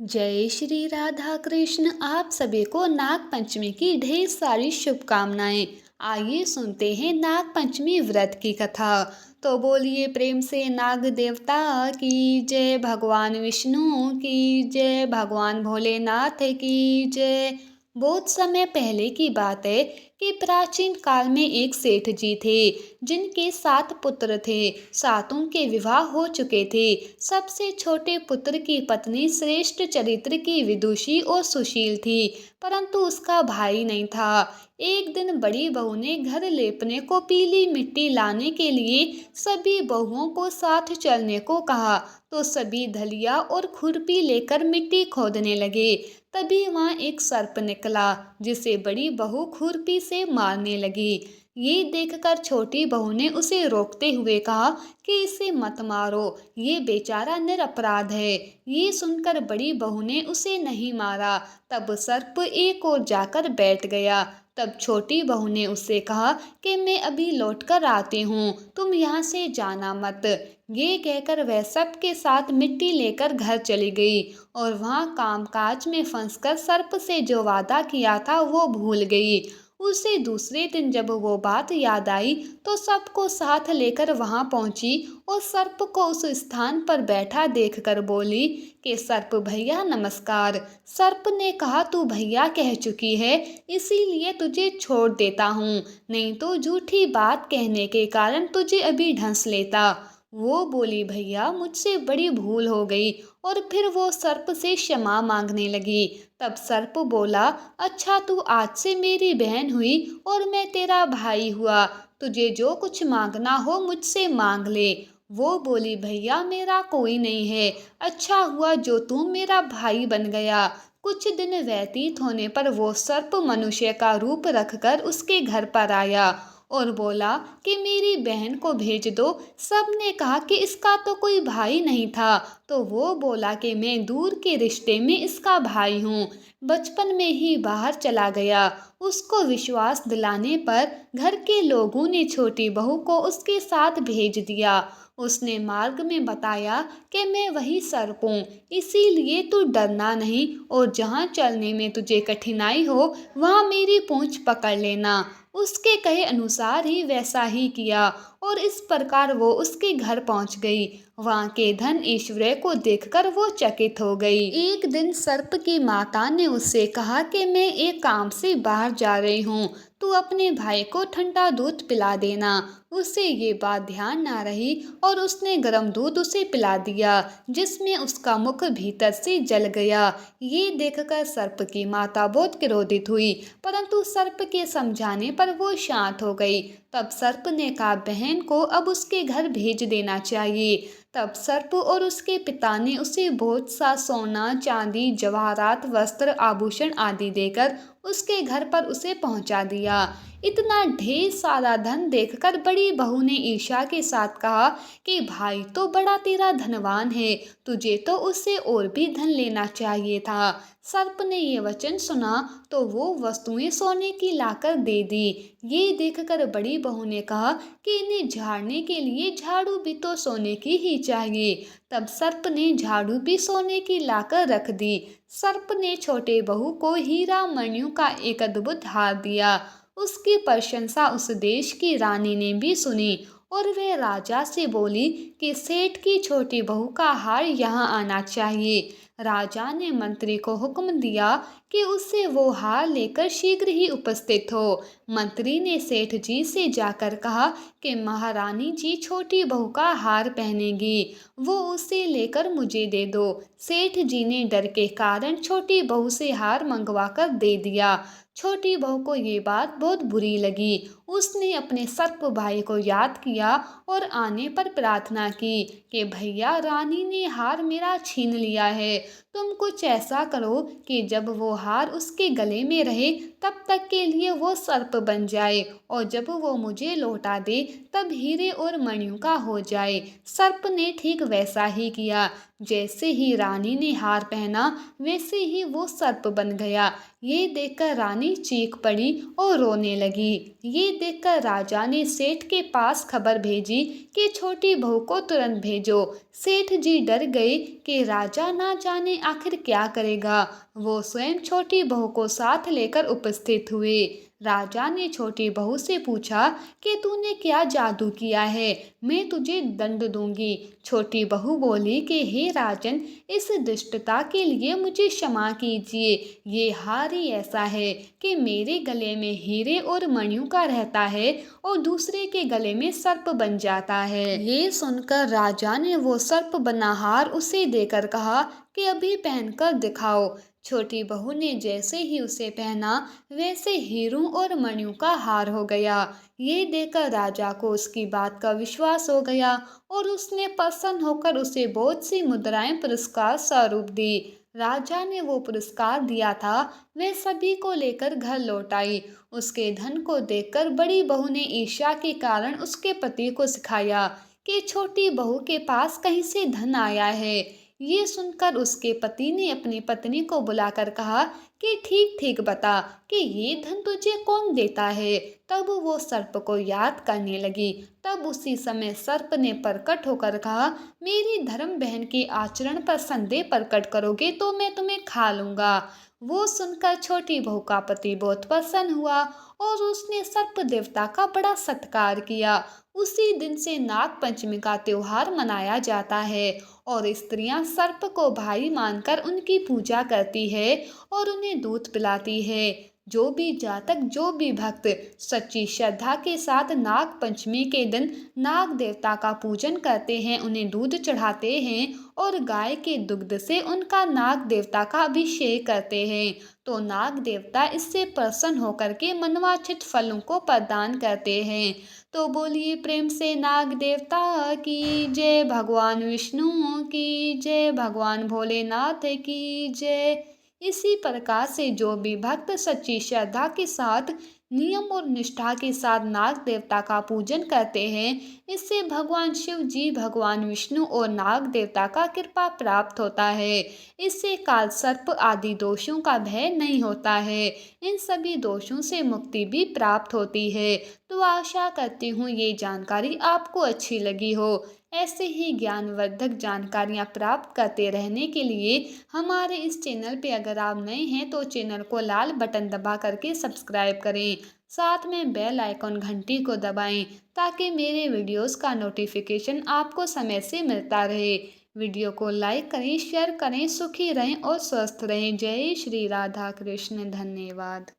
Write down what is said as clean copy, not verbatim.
जय श्री राधा कृष्ण। आप सभी को नाग पंचमी की ढेर सारी शुभकामनाएं। आइए सुनते हैं नाग पंचमी व्रत की कथा। तो बोलिए प्रेम से नाग देवता की जय, भगवान विष्णु की जय, भगवान भोलेनाथ की जय। बहुत समय पहले की बात है कि प्राचीन काल में एक सेठ जी थे जिनके 7 पुत्र थे। सातों के विवाह हो चुके थे। सबसे छोटे पुत्र की पत्नी श्रेष्ठ चरित्र की विदुषी और सुशील थी, परंतु उसका भाई नहीं था। एक दिन बड़ी बहू ने घर लेपने को पीली मिट्टी लाने के लिए सभी बहुओं को साथ चलने को कहा, तो सभी धलिया और खुरपी लेकर मिट्टी खोदने लगे। तभी वहां एक सर्प निकला जिसे बड़ी बहू खुरपी से मारने लगी। ये देखकर छोटी बहू ने उसे रोकते हुए कहा कि इसे मत मारो, ये बेचारा निरपराध है। ये सुनकर बड़ी बहू ने उसे नहीं मारा। तब सर्प एक ओर जाकर बैठ गया। तब छोटी बहू ने उससे कहा कि मैं अभी लौट कर आती हूँ, तुम यहाँ से जाना मत। ये कहकर वह सबके साथ मिट्टी लेकर घर चली गई और वहाँ कामकाज में फंसकर सर्प से जो वादा किया था वो भूल गई। उसे दूसरे दिन जब वो बात याद आई तो सबको साथ लेकर वहां पहुंची और सर्प को उस स्थान पर बैठा देखकर बोली कि सर्प भैया नमस्कार। सर्प ने कहा तू भैया कह चुकी है, इसीलिए तुझे छोड़ देता हूँ, नहीं तो झूठी बात कहने के कारण तुझे अभी ढंस लेता। वो बोली भैया मुझसे बड़ी भूल हो गई, और फिर वो सर्प से क्षमा मांगने लगी। तब सर्प बोला अच्छा तू आज से मेरी बहन हुई और मैं तेरा भाई हुआ, तुझे जो कुछ मांगना हो मुझसे मांग ले। वो बोली भैया मेरा कोई नहीं है, अच्छा हुआ जो तू मेरा भाई बन गया। कुछ दिन व्यतीत होने पर वो सर्प मनुष्य का रूप रखकर उसके घर पर आया और बोला कि मेरी बहन को भेज दो। सबने कहा कि इसका तो कोई भाई नहीं था, तो वो बोला कि मैं दूर के रिश्ते में इसका भाई हूँ, बचपन में ही बाहर चला गया। उसको विश्वास दिलाने पर घर के लोगों ने छोटी बहू को उसके साथ भेज दिया। उसने मार्ग में बताया कि मैं वही सर्प हूँ, इसीलिए तू डरना नहीं, और जहाँ चलने में तुझे कठिनाई हो वहाँ मेरी पूंछ पकड़ लेना। उसके कहे अनुसार ही वैसा ही किया और इस प्रकार वो उसके घर पहुंच गई। वहां के धन ऐश्वर्य को देखकर वो चकित हो गई। एक दिन सर्प की माता ने उससे कहा कि मैं एक काम से बाहर जा रही हूँ, तू अपने भाई को ठंडा दूध पिला देना। उससे ये बात ध्यान ना रही और उसने गर्म दूध उसे पिला दिया, जिसमें उसका मुख भीतर से जल गया। ये देखकर सर्प की माता बहुत क्रोधित हुई, परंतु सर्प के समझाने पर वो शांत हो गई। तब सर्प ने कहा बहन को अब उसके घर भेज देना चाहिए। तब सर्प और उसके पिता ने उसे बहुत सा सोना चांदी जवाहरात वस्त्र आभूषण आदि देकर उसके घर पर उसे पहुंचा दिया। इतना ढेर सारा धन देखकर बड़ी बहू ने ईर्ष्या के साथ कहा कि भाई तो बड़ा तेरा धनवान है, तुझे तो उससे और भी धन लेना चाहिए था। सर्प ने ये वचन सुना तो वो वस्तुएं सोने की लाकर दे दी। ये देखकर बड़ी बहू ने कहा कि इन्हें झाड़ने के लिए झाड़ू भी तो सोने की ही चाहिए। तब सर्प ने झाड़ू भी सोने की लाकर रख दी। सर्प ने छोटे बहू को हीरा मणियों का एक अद्भुत हार दिया। उसकी प्रशंसा उस देश की रानी ने भी सुनी और वह राजा से बोली कि सेठ की छोटी बहू का हार यहाँ आना चाहिए। राजा ने मंत्री को हुक्म दिया कि उससे वो हार लेकर शीघ्र ही उपस्थित हो। मंत्री ने सेठ जी से जाकर कहा कि महारानी जी छोटी बहू का हार पहनेगी, वो उसे लेकर मुझे दे दो। सेठ जी ने डर के कारण छोटी बहू से हार मंगवा कर दे दिया। छोटी बहू को ये बात बहुत बुरी लगी। उसने अपने सर्प भाई को याद किया और आने पर प्रार्थना की कि भैया रानी ने हार मेरा छीन लिया है, तुम कुछ ऐसा करो कि जब वो हार उसके गले में रहे तब तक के लिए वो सर्प बन जाए, और जब वो मुझे लौटा दे तब हीरे और मणियों का हो जाए। सर्प ने ठीक वैसा ही किया। जैसे ही रानी ने हार पहना वैसे ही वो सर्प बन गया। ये देखकर रानी चीख पड़ी और रोने लगी। ये देखकर राजा ने सेठ के पास खबर भेजी कि छोटी बहू को तुरंत भेजो। सेठ जी डर गए कि राजा ना जाने आखिर क्या करेगा। वो स्वयं छोटी बहू को साथ लेकर उपस्थित हुए। राजा ने छोटी बहू से पूछा कि तूने क्या जादू किया है, मैं तुझे दंड दूंगी। छोटी बहू बोली कि हे राजन, इस दुष्टता के लिए मुझे क्षमा कीजिए। ये हार ही ऐसा है कि मेरे गले में हीरे और मणियों का रहता है और दूसरे के गले में सर्प बन जाता है। ये सुनकर राजा ने वो सर्प बना हार उसे देकर कहा कि अभी पहनकर दिखाओ। छोटी बहू ने जैसे ही उसे पहना, वैसे हीरों और मणियों का हार हो गया। ये देखकर राजा को उसकी बात का विश्वास हो गया और उसने प्रसन्न होकर उसे बहुत सी मुद्राएं पुरस्कार स्वरूप दी। राजा ने वो पुरस्कार दिया था, वे सभी को लेकर घर लौट आई। उसके धन को देखकर बड़ी बहू ने ईर्ष्या के कारण उसके पति को सिखाया कि छोटी बहू के पास कहीं से धन आया है। ये सुनकर उसके पति ने अपनी पत्नी को बुलाकर कहा कि ठीक ठीक बता कि ये धन तुझे कौन देता है। तब वो सर्प को याद करने लगी। तब उसी समय सर्प ने प्रकट होकर कहा, मेरी धर्म बहन के आचरण पर संदेह प्रकट करोगे तो मैं तुम्हें खा लूंगा। वो सुनकर छोटी बहू का पति बहुत प्रसन्न हुआ और उसने सर्प देवता का बड़ा सत्कार किया। उसी दिन से नाग पंचमी का त्योहार मनाया जाता है और स्त्रियां सर्प को भाई मानकर उनकी पूजा करती है और उन्हें दूध पिलाती है। जो भी जातक, जो भी भक्त सच्ची श्रद्धा के साथ नाग पंचमी के दिन नाग देवता का पूजन करते हैं, उन्हें दूध चढ़ाते हैं और गाय के दुग्ध से उनका नाग देवता का अभिषेक करते हैं, तो नाग देवता इससे प्रसन्न होकर के मनवांछित फलों को प्रदान करते हैं। तो बोलिए प्रेम से नाग देवता की जय, भगवान विष्णु की जय, भगवान भोलेनाथ की जय। इसी प्रकार से जो भी भक्त सच्ची श्रद्धा के साथ, नियम और निष्ठा के साथ नाग देवता का पूजन करते हैं, इससे भगवान शिव जी, भगवान विष्णु और नाग देवता का कृपा प्राप्त होता है। इससे काल सर्प आदि दोषों का भय नहीं होता है। इन सभी दोषों से मुक्ति भी प्राप्त होती है। तो आशा करती हूँ ये जानकारी आपको अच्छी लगी हो। ऐसे ही ज्ञानवर्धक जानकारियाँ प्राप्त करते रहने के लिए हमारे इस चैनल पे अगर आप नए हैं तो चैनल को लाल बटन दबा करके सब्सक्राइब करें। साथ में बेल आइकॉन घंटी को दबाएं ताकि मेरे वीडियोस का नोटिफिकेशन आपको समय से मिलता रहे। वीडियो को लाइक करें, शेयर करें। सुखी रहें और स्वस्थ रहें। जय श्री राधा कृष्ण। धन्यवाद।